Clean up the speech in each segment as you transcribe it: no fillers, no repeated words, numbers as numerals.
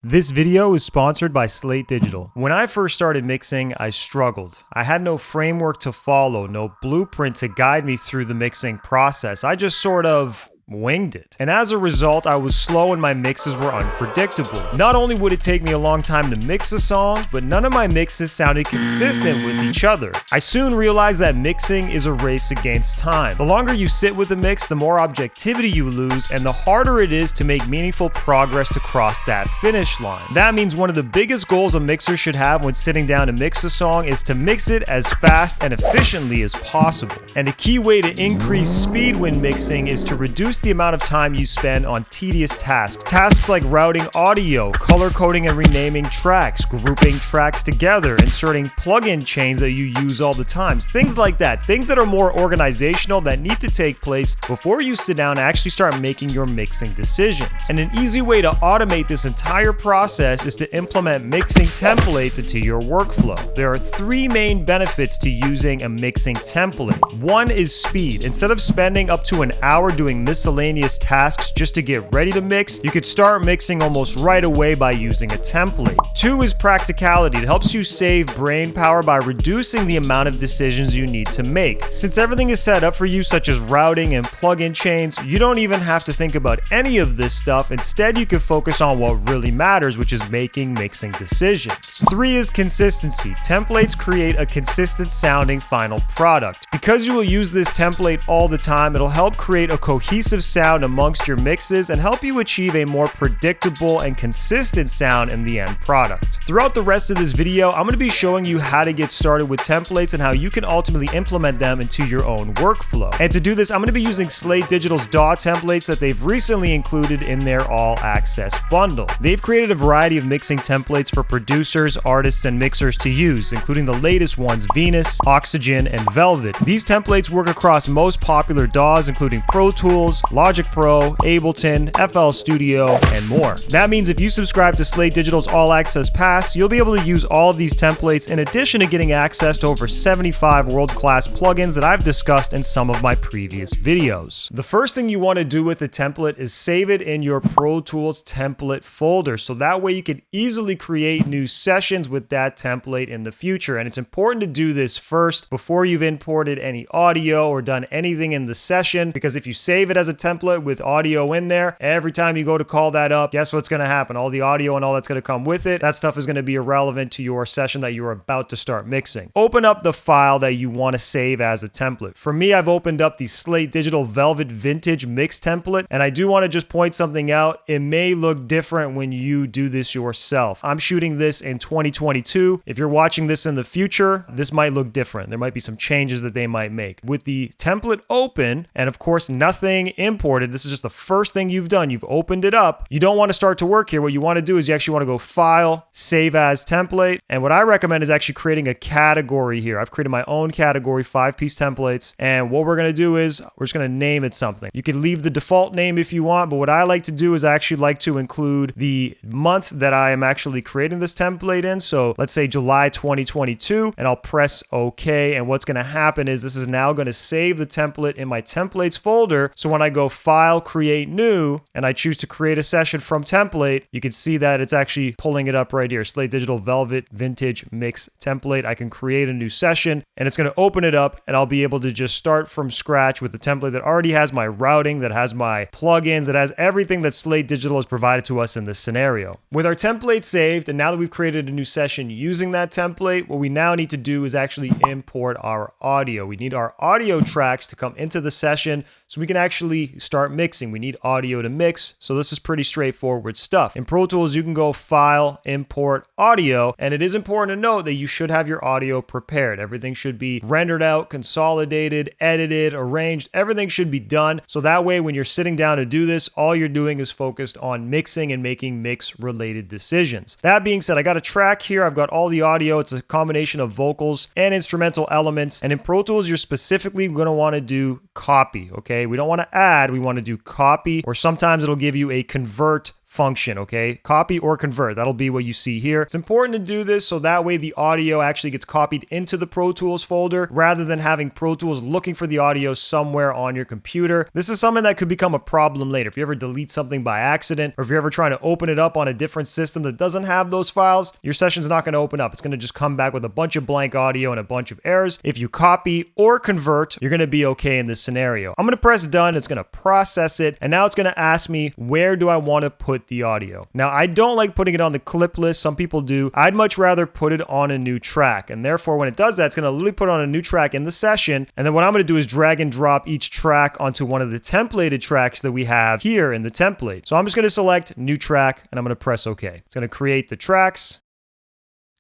This video is sponsored by Slate Digital. When I first started mixing, I struggled. I had no framework to follow, no blueprint to guide me through the mixing process. I just sort of winged it. And as a result, I was slow and my mixes were unpredictable. Not only would it take me a long time to mix a song, but none of my mixes sounded consistent with each other. I soon realized that mixing is a race against time. The longer you sit with a mix, the more objectivity you lose, and the harder it is to make meaningful progress to cross that finish line. That means one of the biggest goals a mixer should have when sitting down to mix a song is to mix it as fast and efficiently as possible. And a key way to increase speed when mixing is to reduce the amount of time you spend on tedious tasks. Tasks like routing audio, color coding and renaming tracks, grouping tracks together, inserting plugin chains that you use all the time. Things like that. Things that are more organizational that need to take place before you sit down and actually start making your mixing decisions. And an easy way to automate this entire process is to implement mixing templates into your workflow. There are three main benefits to using a mixing template. One is speed. Instead of spending up to an hour doing miscellaneous tasks just to get ready to mix, you could start mixing almost right away by using a template. Two is practicality. It helps you save brain power by reducing the amount of decisions you need to make. Since everything is set up for you, such as routing and plugin chains, you don't even have to think about any of this stuff. Instead, you can focus on what really matters, which is making mixing decisions. Three is consistency. Templates create a consistent sounding final product. Because you will use this template all the time, it'll help create a cohesive sound amongst your mixes and help you achieve a more predictable and consistent sound in the end product. Throughout the rest of this video, I'm going to be showing you how to get started with templates and how you can ultimately implement them into your own workflow. And to do this, I'm going to be using Slate Digital's DAW templates that they've recently included in their all access bundle. They've created a variety of mixing templates for producers, artists, and mixers to use, including the latest ones, Venus, Oxygen, and Velvet. These templates work across most popular DAWs, including Pro Tools, Logic Pro, Ableton, FL Studio, and more. That means if you subscribe to Slate Digital's All Access Pass, you'll be able to use all of these templates in addition to getting access to over 75 world-class plugins that I've discussed in some of my previous videos. The first thing you want to do with the template is save it in your Pro Tools template folder, so that way you can easily create new sessions with that template in the future. And it's important to do this first before you've imported any audio or done anything in the session, because if you save it as a template with audio in there, every time you go to call that up, guess what's going to happen? All the audio and all that's going to come with it, that stuff is going to be irrelevant to your session that you're about to start mixing. Open up the file that you want to save as a template. For me, I've opened up the Slate Digital Velvet Vintage Mix template, and I do want to just point something out. It may look different when you do this yourself. I'm shooting this in 2022. If you're watching this in the future, this might look different. There might be some changes that they might make. With the template open, and of course, nothing imported, this is just the first thing you've done. You've opened it up. You don't want to start to work here. What you want to do is you actually want to go File, Save As Template. And what I recommend is actually creating a category here. I've created my own category, 5-piece templates. And what we're going to do is we're just going to name it something. You can leave the default name if you want, but what I like to do is I actually like to include the month that I am actually creating this template in. So let's say July 2022, and I'll press OK. And what's going to happen is this is now going to save the template in my templates folder. So when I go File, Create New, and I choose to create a session from template, you can see that it's actually pulling it up right here. Slate Digital Velvet Vintage Mix template. I can create a new session and it's going to open it up, and I'll be able to just start from scratch with the template that already has my routing, that has my plugins, that has everything that Slate Digital has provided to us in this scenario. With our template saved, and now that we've created a new session using that template, what we now need to do is actually import our audio. We need our audio tracks to come into the session so we can actually start mixing. We need audio to mix, so this is pretty straightforward stuff. In Pro Tools, you can go File, Import Audio, and it is important to note that you should have your audio prepared. Everything should be rendered out, consolidated, edited, arranged. Everything should be done, so that way when you're sitting down to do this, all you're doing is focused on mixing and making mix-related decisions. That being said, I got a track here. I've got all the audio. It's a combination of vocals and instrumental elements, and in Pro Tools, you're specifically going to want to do copy, okay? We don't want to add, we want to do copy, or sometimes it'll give you a convert function, okay? Copy or convert. That'll be what you see here. It's important to do this so that way the audio actually gets copied into the Pro Tools folder rather than having Pro Tools looking for the audio somewhere on your computer. This is something that could become a problem later. If you ever delete something by accident, or if you're ever trying to open it up on a different system that doesn't have those files, your session's not going to open up. It's going to just come back with a bunch of blank audio and a bunch of errors. If you copy or convert, you're going to be okay in this scenario. I'm going to press done. It's going to process it. And now it's going to ask me, where do I want to put the audio? Now, I don't like putting it on the clip list. Some people do. I'd much rather put it on a new track. And therefore, when it does that, it's going to literally put on a new track in the session. And then what I'm going to do is drag and drop each track onto one of the templated tracks that we have here in the template. So I'm just going to select new track and I'm going to press OK. It's going to create the tracks.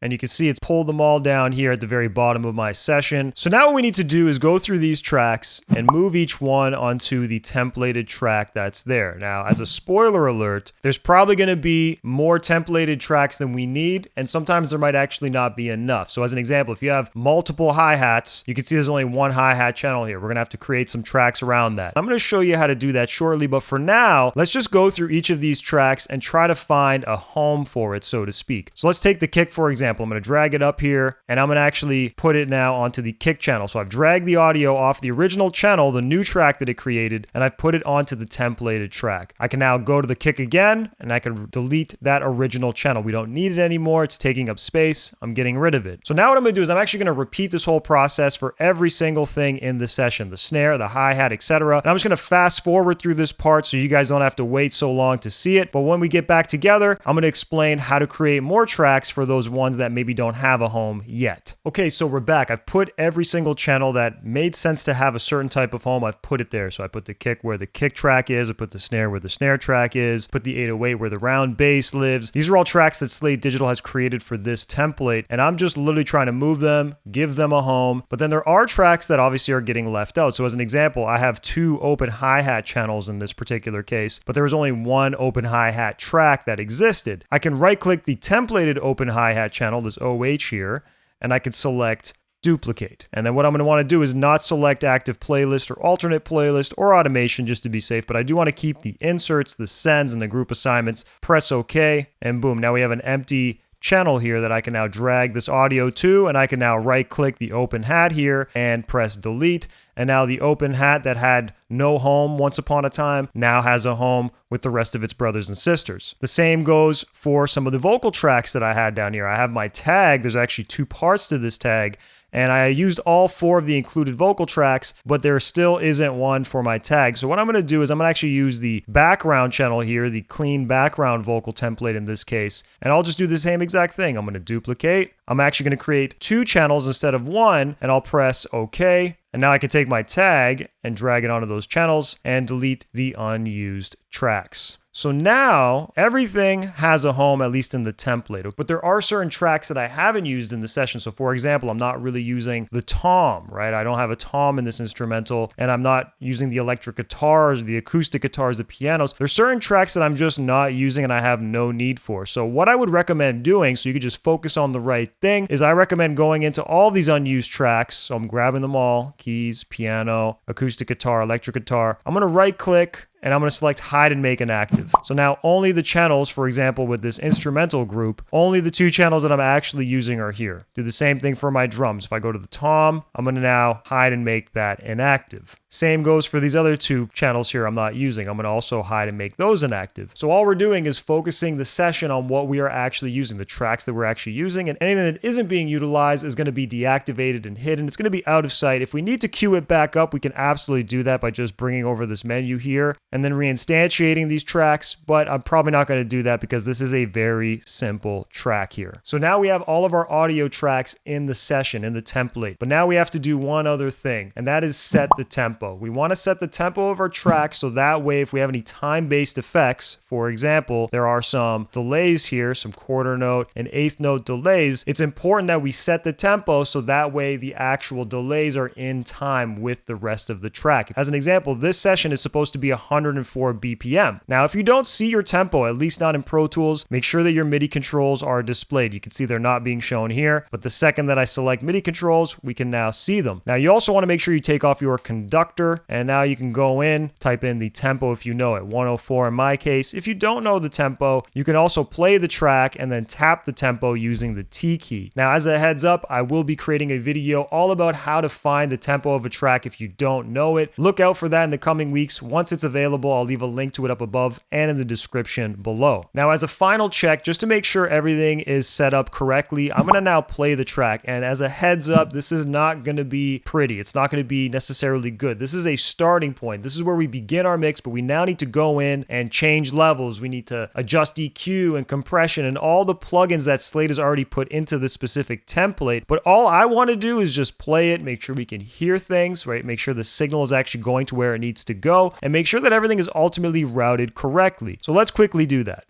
And you can see it's pulled them all down here at the very bottom of my session. So now what we need to do is go through these tracks and move each one onto the templated track that's there. Now, as a spoiler alert, there's probably going to be more templated tracks than we need, and sometimes there might actually not be enough. So as an example, if you have multiple hi-hats, you can see there's only one hi-hat channel here. We're going to have to create some tracks around that. I'm going to show you how to do that shortly, but for now, let's just go through each of these tracks and try to find a home for it, so to speak. So let's take the kick, for example. I'm going to drag it up here and I'm going to actually put it now onto the kick channel. So I've dragged the audio off the original channel, the new track that it created, and I've put it onto the templated track. I can now go to the kick again and I can delete that original channel. We don't need it anymore. It's taking up space. I'm getting rid of it. So now what I'm going to do is I'm actually going to repeat this whole process for every single thing in the session, the snare, the hi-hat, etc. And I'm just going to fast forward through this part so you guys don't have to wait so long to see it. But when we get back together, I'm going to explain how to create more tracks for those ones that maybe don't have a home yet. Okay, so we're back. I've put every single channel that made sense to have a certain type of home. I've put it there. So I put the kick where the kick track is. I put the snare where the snare track is. Put the 808 where the round bass lives. These are all tracks that Slate Digital has created for this template. And I'm just literally trying to move them, give them a home. But then there are tracks that obviously are getting left out. So as an example, I have 2 open hi-hat channels in this particular case, but there was only one open hi-hat track that existed. I can right-click the templated open hi-hat channel, this OH here, and I can select duplicate. And then what I'm going to want to do is not select active playlist or alternate playlist or automation just to be safe, but I do want to keep the inserts, the sends, and the group assignments. Press OK, and boom, now we have an empty channel here that I can now drag this audio to, and I can now right click the open hat here and press delete. And now the open hat that had no home once upon a time now has a home with the rest of its brothers and sisters. The same goes for some of the vocal tracks that I had down here. I have my tag. There's actually 2 parts to this tag. And I used all 4 of the included vocal tracks, but there still isn't one for my tag. So what I'm going to do is I'm going to actually use the background channel here, the clean background vocal template in this case. And I'll just do the same exact thing. I'm going to duplicate. I'm actually going to create 2 channels instead of 1, and I'll press OK. And now I can take my tag and drag it onto those channels and delete the unused tracks. So now everything has a home, at least in the template. But there are certain tracks that I haven't used in the session. So for example, I'm not really using the tom, right? I don't have a tom in this instrumental, and I'm not using the electric guitars, the acoustic guitars, the pianos. There's certain tracks that I'm just not using and I have no need for. So what I would recommend doing, so you could just focus on the right thing, is I recommend going into all these unused tracks. So I'm grabbing them all: keys, piano, acoustic guitar, electric guitar. I'm going to right click and I'm going to select hide and make inactive. So now only the channels, for example, with this instrumental group, only the 2 channels that I'm actually using are here. Do the same thing for my drums. If I go to the tom, I'm going to now hide and make that inactive. Same goes for these other 2 channels here I'm not using. I'm going to also hide and make those inactive. So all we're doing is focusing the session on what we are actually using, the tracks that we're actually using, and anything that isn't being utilized is going to be deactivated and hidden. It's going to be out of sight. If we need to queue it back up, we can absolutely do that by just bringing over this menu here and then reinstantiating these tracks, but I'm probably not going to do that because this is a very simple track here. So now we have all of our audio tracks in the session, in the template, but now we have to do one other thing, and that is set the tempo. We want to set the tempo of our track so that way if we have any time-based effects, for example, there are some delays here, some quarter note and 1/8 note delays, it's important that we set the tempo so that way the actual delays are in time with the rest of the track. As an example, this session is supposed to be 104 BPM. Now, if you don't see your tempo, at least not in Pro Tools, make sure that your MIDI controls are displayed. You can see they're not being shown here, but the second that I select MIDI controls, we can now see them. Now, you also want to make sure you take off your conductor conductor. And now you can go in, type in the tempo if you know it, 104 in my case. If you don't know the tempo, you can also play the track and then tap the tempo using the T key. Now, as a heads up, I will be creating a video all about how to find the tempo of a track if you don't know it. Look out for that in the coming weeks. Once it's available, I'll leave a link to it up above and in the description below. Now, as a final check, just to make sure everything is set up correctly, I'm gonna now play the track. And as a heads up, this is not gonna be pretty. It's not gonna be necessarily good. This is a starting point. This is where we begin our mix, but we now need to go in and change levels. We need to adjust EQ and compression and all the plugins that Slate has already put into this specific template. But all I want to do is just play it, make sure we can hear things, right? Make sure the signal is actually going to where it needs to go, and make sure that everything is ultimately routed correctly. So let's quickly do that.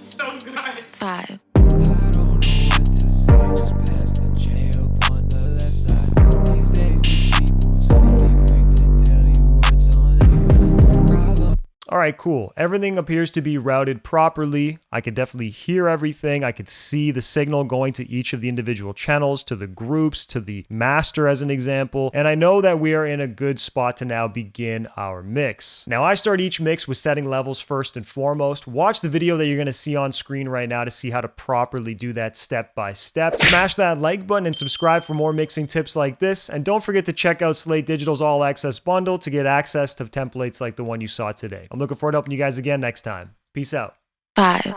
So good. 5. I don't know what to say, just pass the J up on the left side. These days, these people talk too quick to tell you what's on it. Problem. All right, cool. Everything appears to be routed properly. I could definitely hear everything. I could see the signal going to each of the individual channels, to the groups, to the master as an example. And I know that we are in a good spot to now begin our mix. Now, I start each mix with setting levels first and foremost. Watch the video that you're going to see on screen right now to see how to properly do that step by step. Smash that like button and subscribe for more mixing tips like this. And don't forget to check out Slate Digital's All Access bundle to get access to templates like the one you saw today. I'm looking forward to helping you guys again next time. Peace out. 5.